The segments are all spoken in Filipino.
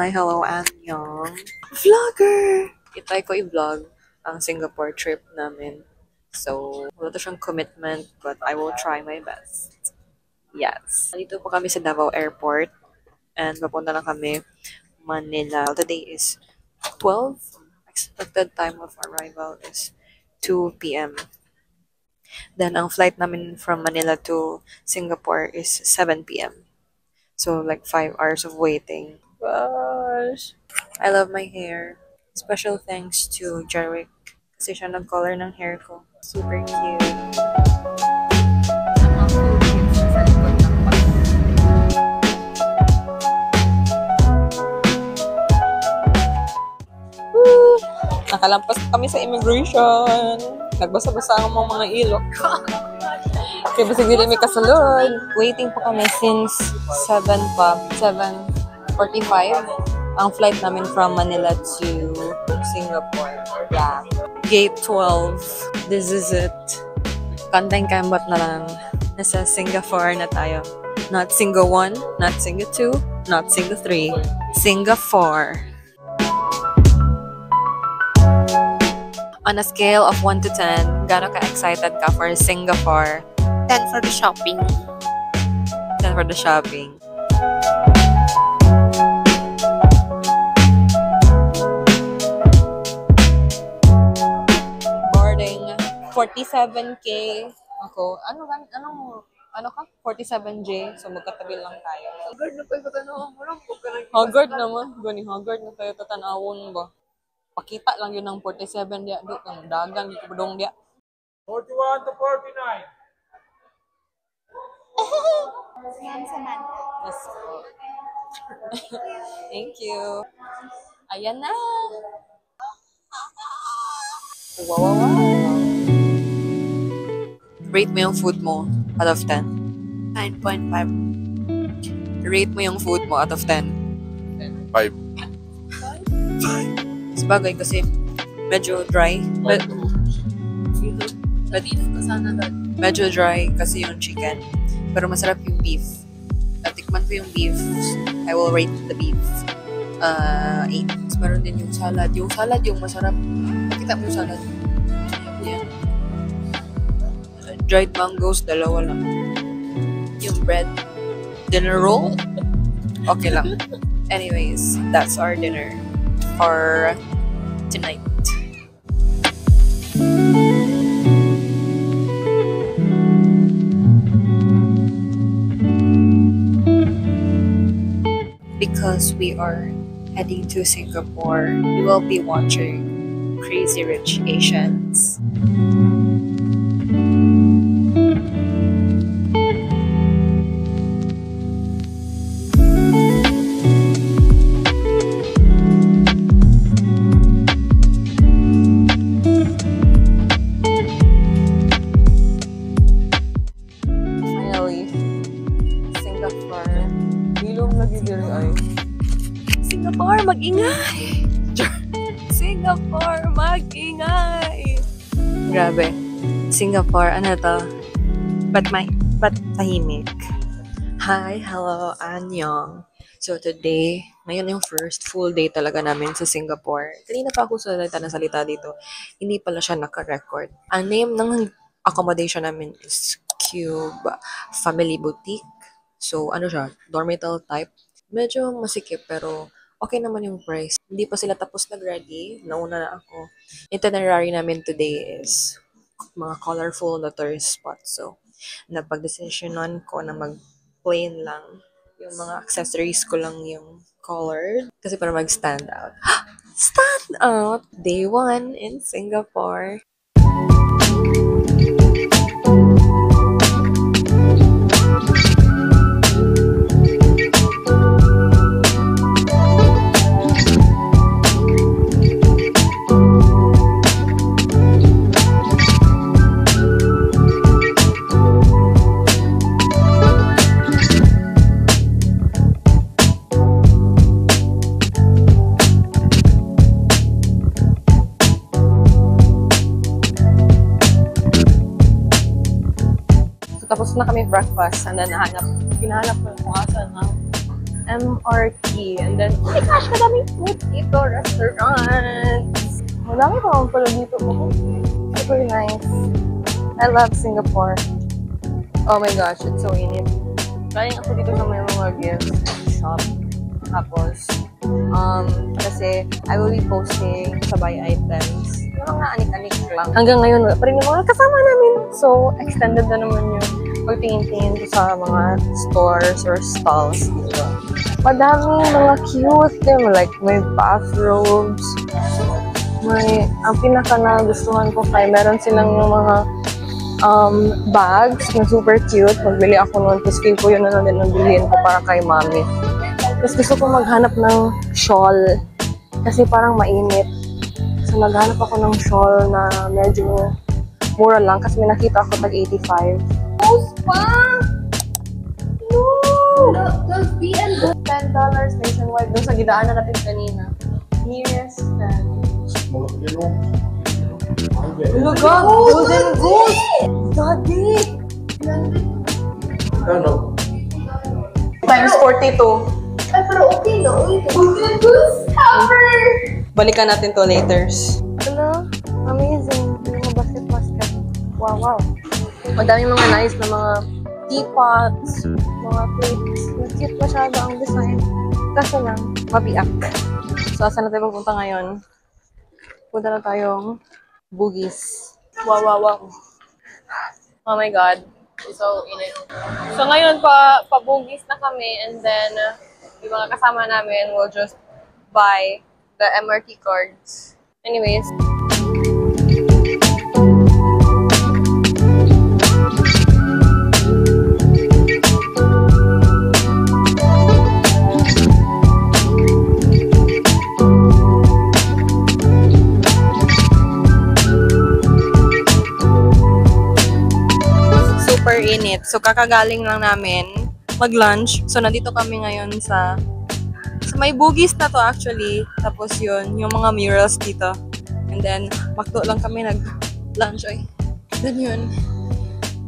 Hi, hello, Annyeong. Vlogger! Itry ko i-vlog ang Singapore trip namin. So, wala to siyang commitment, but I will try my best. Yes. Dito po kami sa Davao Airport and papunta lang kami Manila. Today is 12. Expected time of arrival is 2 p.m. Then, ang flight namin from Manila to Singapore is 7 p.m. So, like 5 hours of waiting. Gosh! I love my hair. Special thanks to Jarwick kasi siya nag-color ng hair ko. Super cute. Woo! Nakalampas kami sa immigration. Nagbasa-basa ang mga ilok. Kaya basig dili may kasulod. Waiting po kami since 7 pa. 7:45. Ang flight namin from Manila to Singapore. Yeah. Gate 12. This is it. Kanteng kambot na lang. Nasa Singapore na tayo. Not Singa 1, not Singa 2, not Singa 3. Singapore. On a scale of 1 to 10, gaano ka-excited ka for Singapore? 10 for the shopping. 10 for the shopping. Boarding. 47K. Ako. Ano ka? 47J. So, magkatabi lang tayo. Haggard na tayo tatanawin mo lang. Haggard naman. Gani, haggard na tayo tatanawin ba? Pakita lang yun ng 47 dia. Doon, ang dagang dito dong dia. 41 to 49. Yan, Samantha. Yes po. Thank you. Ayan na. Wow, wow, wow. Rate mo yung food mo out of 10. 9.5. Rate mo yung food mo out of 10. 5. Sabagay kasi medyo dry. Medyo dry kasi yung chicken. Pero masarap yung beef. Natikman ko yung beef. I will rate the beef 8. Meron din yung salad. Yung salad yung masarap. Pakita mo yung salad. Yan. Dried mangoes, 2 lang. Yung bread. Dinner roll? Okay lang. Anyways, that's our dinner for tonight. Because we are heading to Singapore, we will be watching Crazy Rich Asians. Singapore, mag-ingay! Singapore, mag-ingay! Grabe. Singapore, ano to? Ba't tahimik? Hi, hello, Annyeong. So today, ngayon yung first full day talaga namin sa Singapore. Kanina pa ako salita dito. Hindi pala siya naka-record. Ang name ng accommodation namin is Cube Family Boutique. So, ano siya? Dormitory type. Medyo masikip pero okay naman yung price. Hindi pa sila tapos nag-ready. Nauna na ako. Itinerary namin today is mga colorful na tourist spots. So, napag-decisionan ko na mag-plain lang. Yung mga accessories ko lang yung colored. Kasi para mag-stand out. Stand out! Day 1 in Singapore. Tapos na kami breakfast and then hinahanap ko kung asan na MRT. And then, oh my gosh, madaming food dito, restaurants. Madami pa akong pala dito. Super nice. I love Singapore. Oh my gosh, it's so init. Galing ako dito sa may mga gifts shop. Tapos, kasi I will be posting sa buy items. Yung mga anik-anik lang. Hanggang ngayon, wala pa rin yung mga kasama namin. So, extended na naman yung pagtingin-tingin ko sa mga stores or stalls dito. Madaming mga cute them. Like, may bathrobes. Ang pinaka nagustuhan ko kay meron silang yung mga bags na super cute. Magbili ako noon. Tapos feel ko yun na din ang bilhin ko para kay mami. Tapos gusto ko maghanap ng shawl. Kasi parang mainit. So naghanap ako ng shawl na medyo mura lang. Kasi may nakita ako tag 85. Oh, spa! No! Those B&B $10 nationwide. Doon sa gidaan na natin kanina. Nearest Look at golden goose! Daddy! Ano? Times 42. Ay, pero okay, no? Golden goose cover! Balikan natin to later. Ano? Amazing. Yung mga basket. Wow, wow. Madaming mga nice na mga teapots, mga plates. Cute masyado ang design. Kaso lang, mabiak. So, saan na tayo pupunta ngayon? Punta na tayong Bugis. Wow, wow, wow. Oh my God. So, init. So, ngayon pa Bugis na kami and then yung mga kasama namin will just buy the MRT cards. Anyways. Super init. So, kakagaling lang namin mag-lunch. So, nandito kami ngayon sa may Bugis na to actually. Tapos yun, yung mga murals dito. And then, makdo lang kami nag-lunch. Ay, then yun.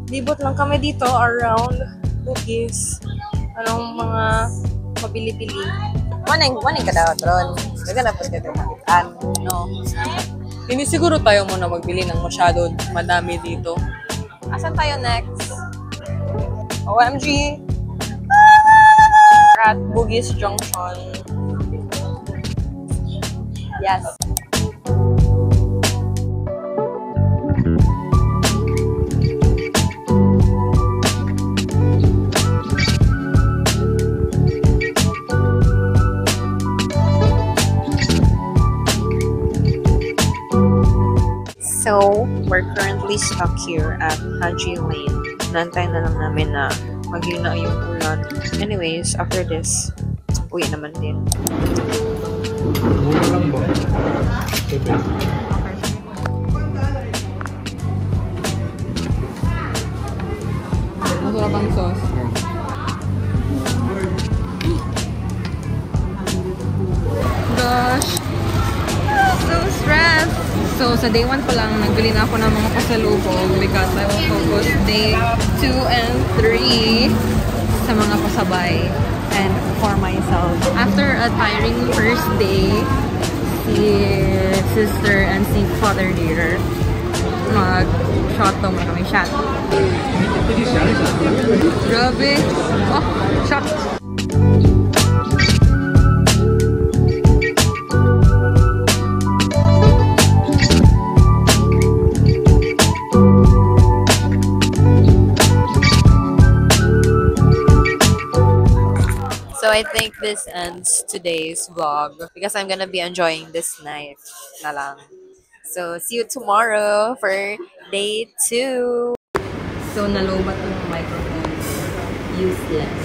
Libot lang kami dito around Bugis. Anong mga mabili-pili. Maning ka daw, Tron. Naganapos ka ito makitaan. No. Hindi siguro tayo muna magbili ng masyado madami dito. Asan tayo next? OMG! At Bugis Junction. Yes. So, we're currently stuck here at Haji Lane. Nantay na lang namin na maghina yung ulan. Anyways, after this, uwi naman din. Mura lang ba? Okay. Masarap ang sauce. Gosh! So stressed! So, sa day 1 pa lang, nagbili na ako ng mga pasalubong because I will focus day 2 and 3 sa mga pasabay and for myself. After a tiring first day, si sister and si father dear mag-shot to mo kami shot. Grabe! Oh, shot! So I think this ends today's vlog because I'm gonna be enjoying this night na lang. So see you tomorrow for day 2. So nalobat yung microphone. Useless.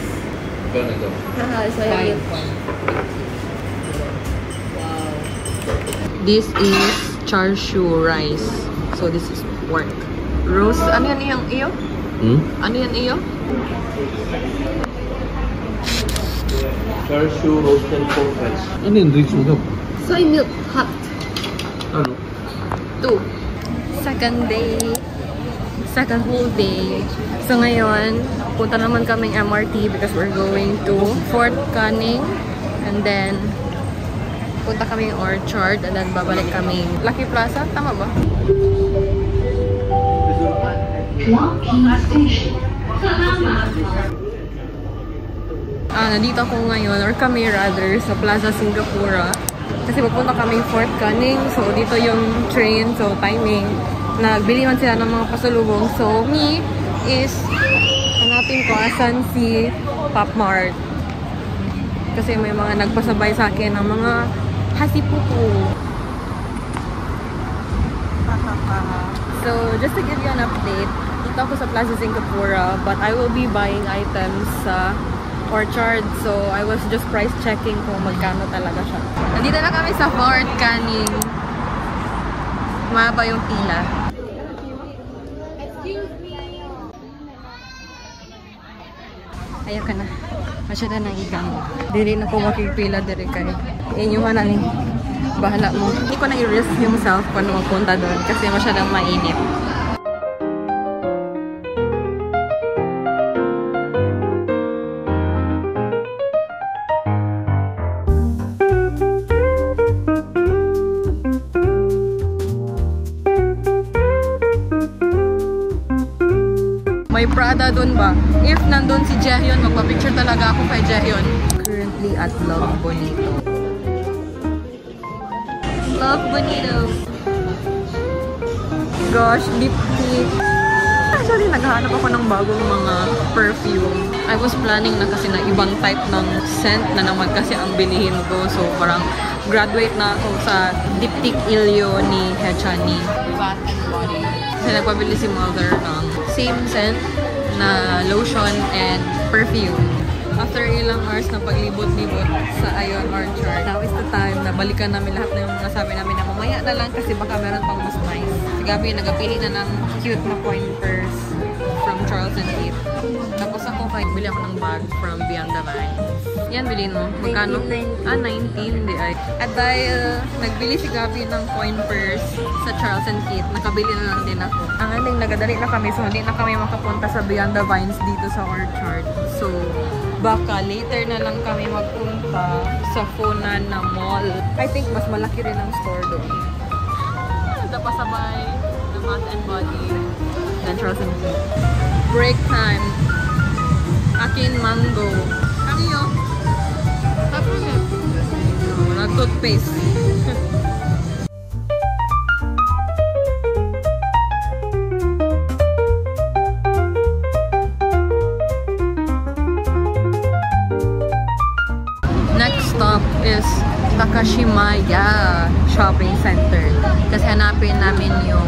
Ganito. So wow. This is char siu rice. So this is pork. Roast. Ano yan iyong iyo? Ano yan iyo? Char siu roasted pork rice. Ano yung drinks mo daw? Soy milk hot. Ano? 2. Second day. second whole day. So ngayon, punta naman kaming MRT because we're going to Fort Canning. And then, punta kaming Orchard. And then, babalik kaming Lucky Plaza. Tama ba? Nandito ako ngayon, or kami rather, sa Plaza Singapura. Kasi pupunta kami Fort Canning. So, dito yung train. So, timing. Nagbili man sila ng mga pasalubong. So, me is hanapin ko asan si Pop Mart. Kasi may mga nagpasabay sa akin ng mga hasipupo. So, just to give you an update, dito ako sa Plaza Singapura, but I will be buying items sa Orchard. So, I was just price checking kung magkano talaga siya. Nandito na kami sa Fort Canning. Mahaba yung pila. Ayaw ka na. Masyada nang igang. Dili na ko makipila diri kay. Inyuhan na ni. Bahala mo. Hindi ko na i-risk yung self kung magpunta doon kasi masyadang mainit. May Prada doon ba? If nandun si Jaehyun, magpa-picture talaga ako kay Jaehyun. Currently at Love Bonito. Love Bonito. Gosh, lipstick. Actually, naghahanap ako ng bagong mga perfume. I was planning na kasi na ibang type ng scent na naman kasi ang bilihin ko. So, parang graduate na ako sa Diptyque Ilyo ni Hechani. Bath and Body. Kasi nagpabili si Mother ng same scent na lotion and perfume. After ilang hours na paglibot-libot sa Ion Orchard, now is the time na balikan namin lahat na yung mga sabi namin na mamaya na lang kasi baka meron pang mas nice. Si Gabi nagapili na ng cute na coin purse from Charles & Keith. Tapos ako kahit bili ako ng bag from Beyond the Vines. Yan, bilhin mo. Magkano? 19, di ay. At dahil nagbili si Gabi ng coin purse sa Charles & Keith, nakabili na lang din ako. Ang ending, nagadali na kami, so hindi na kami makapunta sa Beyond the Vines dito sa Orchard. So, baka later na lang kami magpunta sa Funan na mall. I think mas malaki rin ang store doon. Napasabay, the Bath and Body, then Charles & Keith. Break time. Akin mango. Ano yun? Nag-toothpaste. Next stop is Takashimaya Shopping Center. Kasi hanapin namin yung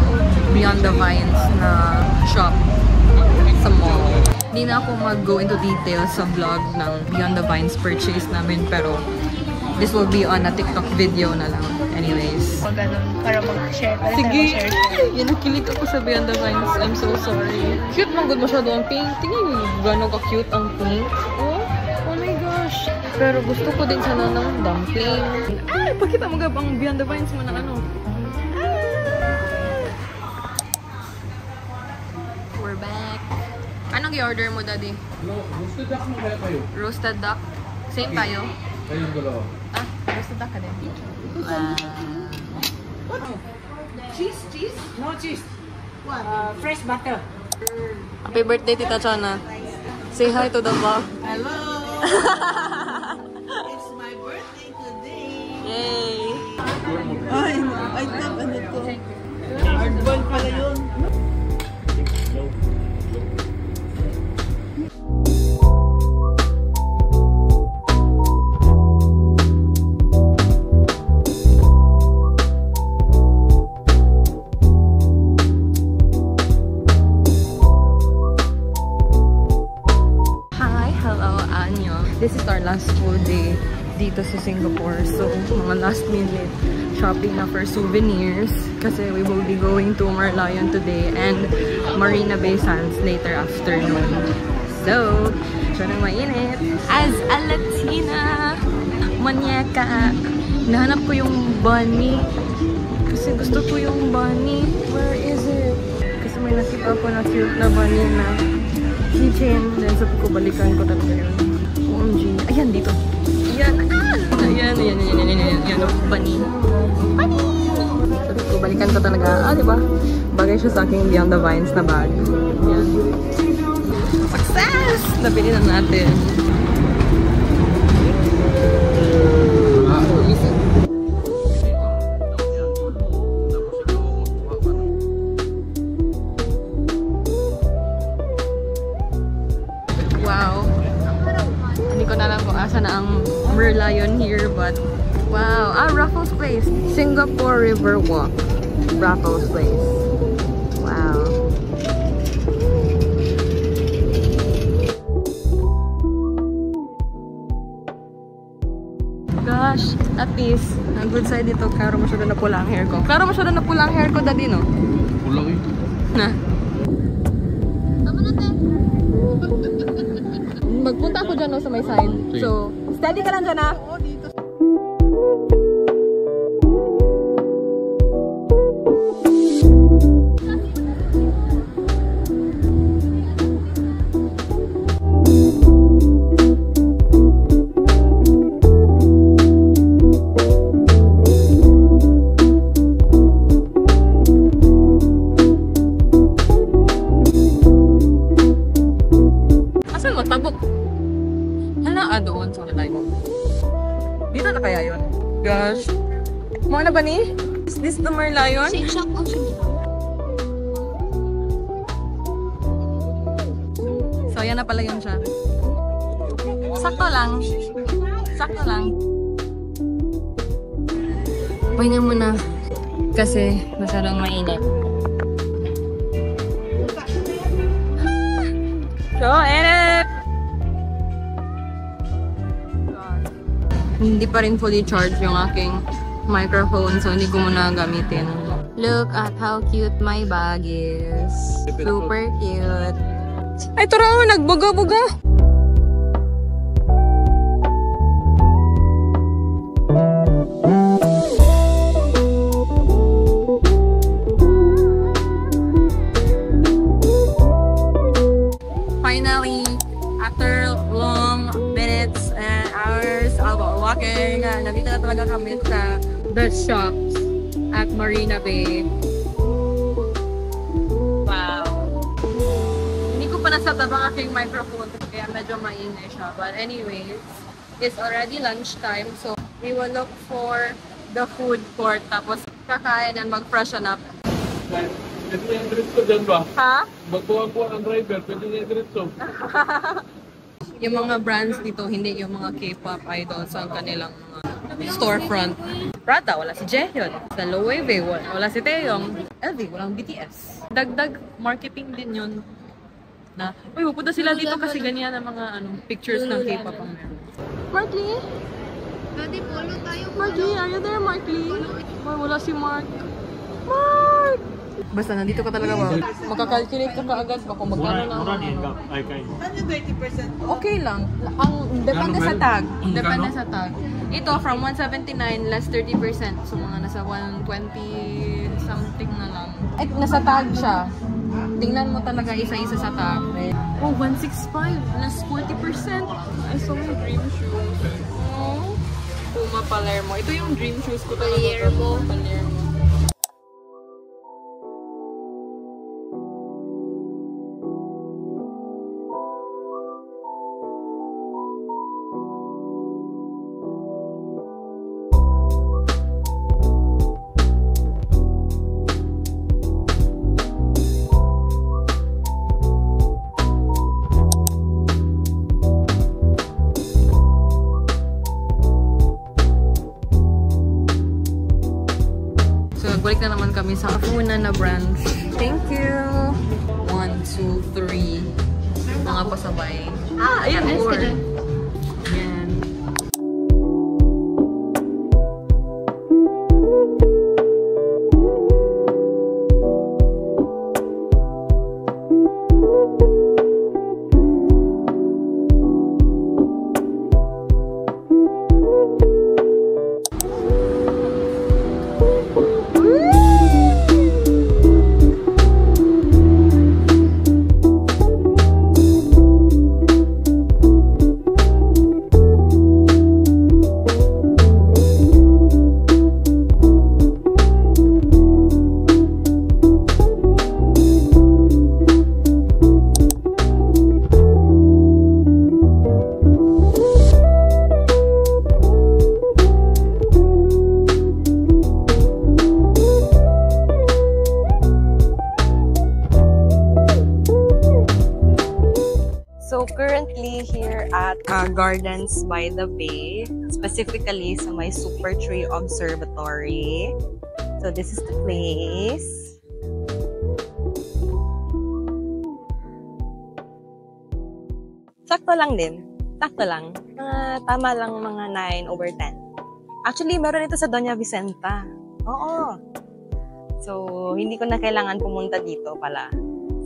Beyond the Vines na shop sa mall. Hindi na ako mag-go into details sa vlog ng Beyond the Vines purchase namin, pero this will be on a TikTok video na lang. Anyways. Ganun, para mag-share. Sige! Yan, nakilig ako sa Beyond the Vines. I'm so sorry. Cute man good masyado ang pink. Tingin mo, gano'n ka-cute ang pink. Oh my gosh. Pero gusto ko din sana ng dumpling. Ay, pakita mo gabang Beyond the Vines mo na ano. We're back. Anong i-order mo, Daddy? No, roasted duck mo kaya kayo? Roasted duck? Same tayo? Kayong dalawa. Roasted duck ka din. Cheese? No cheese. What? Fresh butter. Happy birthday, Tita Chana. Say hi to the vlog. Hello. It's my birthday today. Yay! Ay, I thought ano to? Hardball pala yun. This is our last full day dito sa Singapore. So, mga last minute shopping na for souvenirs kasi we will be going to Merlion today and Marina Bay Sands later afternoon. So, siya nang mainit. As a Latina, manyaka, nahanap ko yung bunny kasi gusto ko yung bunny. Where is it? Kasi may nakita ako na cute na bunny na keychain. Then sabi ko, balikan ko talaga yun. OMG. Ayan, dito. Ayan. Ayan. Bunny. Bunny! Sabi ko, balikan ko talaga. Diba? Bagay siya sa aking Beyond the Vines na bag. Ayan. Success! Nabili na natin. Wow. Hindi ko na alam kung asa na ang Merlion here, but wow. Raffles Place. Singapore River Walk. Raffles Place. Wow. Gosh, at least, ang good side dito, klaro masyado na pula ang hair ko. Klaro masyado na pula ang hair ko, daddy, no? Pula eh. Na. Magpunta ako dyan, no, sa may side. So, steady ka lang dyan, ha? Doon sa live. Dito na kaya yun? Gosh. Mo na ba ni? Is this the Merlion? So, yan na pala yun siya. Sakto lang. Sakto lang. Pahinga muna. Kasi masyadong mainit. So, edit! Hindi pa rin fully charged yung aking microphone, so hindi ko muna gamitin. Look at how cute my bag is. Super cute. Ay, tara mo, nagbuga-buga. Finally, after long minutes and hours of walking, nandito na talaga kami sa the shops at Marina Bay. Wow! Hindi ko pa nasatap ang aking microphone kaya medyo maingay siya. But anyways, it's already lunchtime, so we will look for the food court tapos kakain and mag-freshen up. Pwede niya diretso dyan ba? Ha? Magbuha-buha ng driver, pwede niya diretso. Yung mga brands dito, hindi yung mga K-pop idols ang kanilang mga storefront. Prada, wala si Jaehyun. Sa Loewe, wala si Taeyong. LV, walang BTS. Dagdag marketing din yun. Na, uy, pupunta sila dito kasi ganyan ang mga pictures ng K-pop ang meron. Mark Lee? Daddy, polo tayo. Mark Lee, are you there, Mark Lee? Ay, wala si Mark. Mark! Basta nandito ka talaga ba? Makakalculate ka kaagad ba kung magkano lang. Okay lang. Depende sa tag. Depende sa tag. Ito, from 179 less 30%. So, mga nasa 120 something na lang. Ay, nasa tag siya. Tingnan mo talaga isa-isa sa tag. Oh, 165 less 40%. I saw my dream shoes. Oh, Puma Palermo. Ito yung dream shoes ko talaga. Palermo. Balik na naman kami sa una na branch. Thank you! 1, 2, 3. Mga pasabay. Ayan, 4. Ayan. Gardens by the Bay, specifically sa may Super Tree Observatory. So this is the place. Sakto lang din. Sakto lang. Tama lang mga 9/10. Actually, meron ito sa Doña Vicenta. Oo. So, hindi ko na kailangan pumunta dito pala.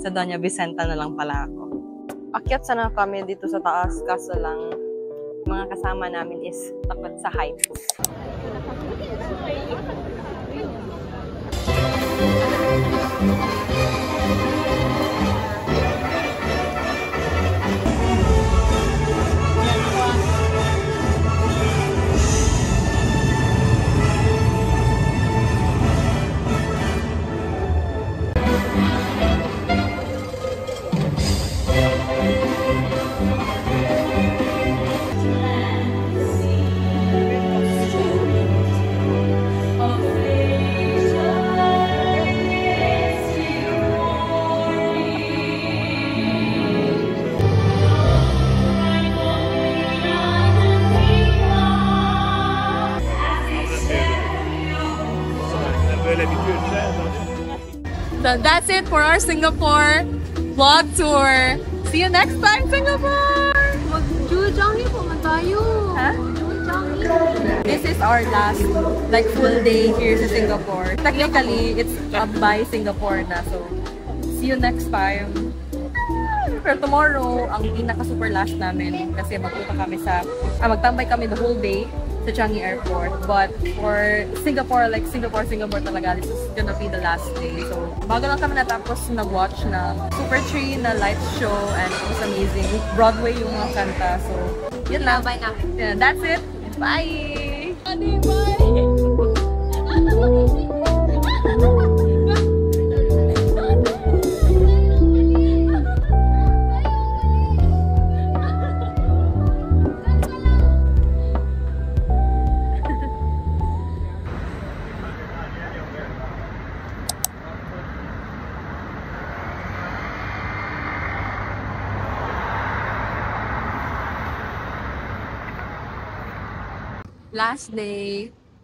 Sa Doña Vicenta na lang pala ako. Akyat sana kami dito sa taas, kaso lang mga kasama namin is takot sa heights. So that's it for our Singapore vlog tour. See you next time, Singapore! Mag-Jujangi po man tayo. Huh? Jujangi. This is our last full day here sa Singapore. Technically, it's by Singapore na. So, see you next time. Pero tomorrow, ang pinaka-super last namin kasi magtambay kami the whole day sa Changi Airport. But for Singapore, Singapore talaga, this is gonna be the last day. So, bago lang kami natapos nag-watch na Super Tree na light show and it was amazing. Broadway yung mga kanta. So, yun lang. Bye na. Yeah, that's it. Bye!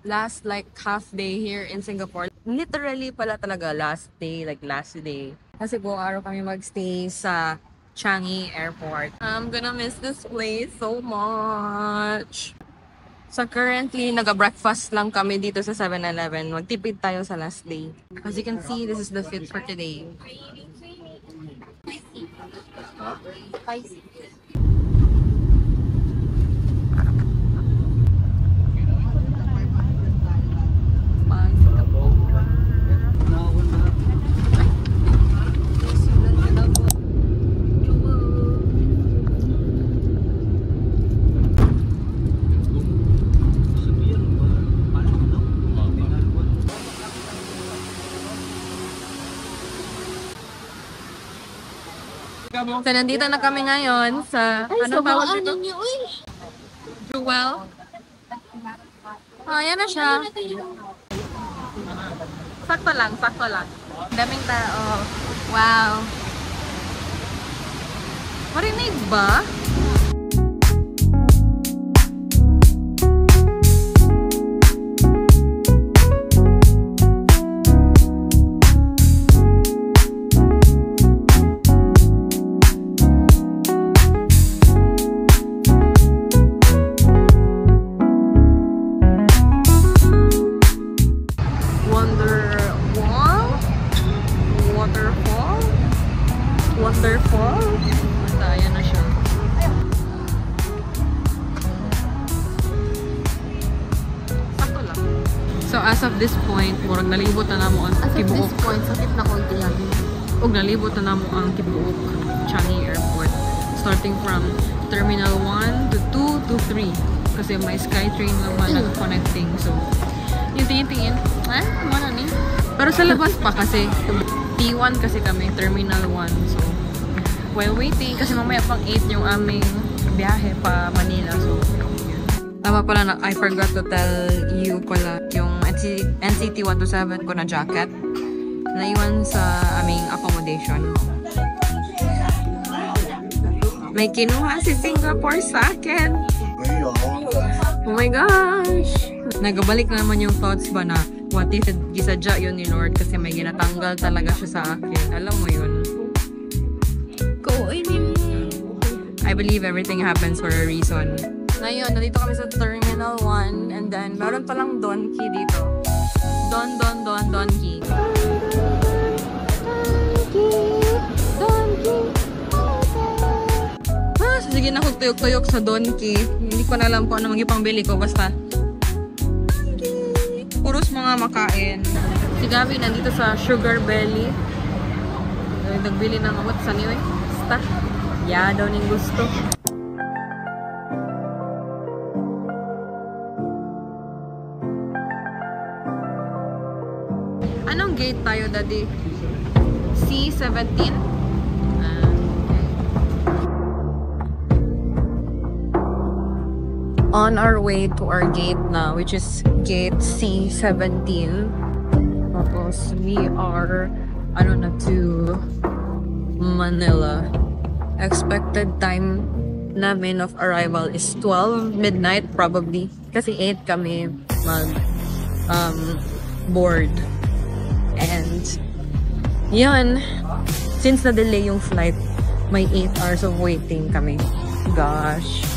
Last half day here in Singapore. Literally pala talaga last day. Kasi buong araw kami magstay sa Changi Airport. I'm gonna miss this place so much. So currently, nag-breakfast lang kami dito sa 7-Eleven. Magtipid tayo sa last day. As you can see, this is the fit for today. Spicy. So, nandito na kami ngayon sa... Anong tawag dito? Jewel. Oh, yan na siya. Sakto lang. Daming tao. Wow. Marinig ba? Waterfall? Basta, ayan na siya. Sakto lang. So, as of this point, murag nalibot na namo ang tibuok. At this point, sakit na konti yan. Og nalibot na namo ang tibuok Changi Airport. Starting from Terminal 1 to 2 to 3. Kasi may SkyTrain naman nag-connecting. So, yung tingin-tingin, mana ni? Pero sa labas pa kasi, T1 kasi kami, Terminal 1. So, while waiting, kasi mamaya pang 8 yung aming biyahe pa Manila. So, tama pala na, I forgot to tell you pala, yung NCT 127 ko na jacket, naiwan sa aming accommodation. May kinuha si Singapore sa akin. Oh my gosh! Nagabalik na naman yung thoughts ba na what if gisadya yun ni Lord kasi may ginatanggal talaga siya sa akin. Alam mo yun? I believe everything happens for a reason. Ngayon, nandito kami sa Terminal 1 and then meron palang Donkey dito. Donkey. Sige na akong tuyok-tuyok sa Donkey. Hindi ko na alam kung ano maging pangbili ko. Basta puros mga makain. Si Gabi nandito sa Sugar Belly. Nagbili ng what sa niyo eh. Basta. Yeah, daw ning gusto. Anong gate tayo, Daddy? C17? On our way to our gate now, which is gate C17. Tapos we are, to Manila. Expected time namin of arrival is 12 midnight probably. Kasi 8 kami board. And yun, since na-delay yung flight, may 8 hours of waiting kami. Gosh.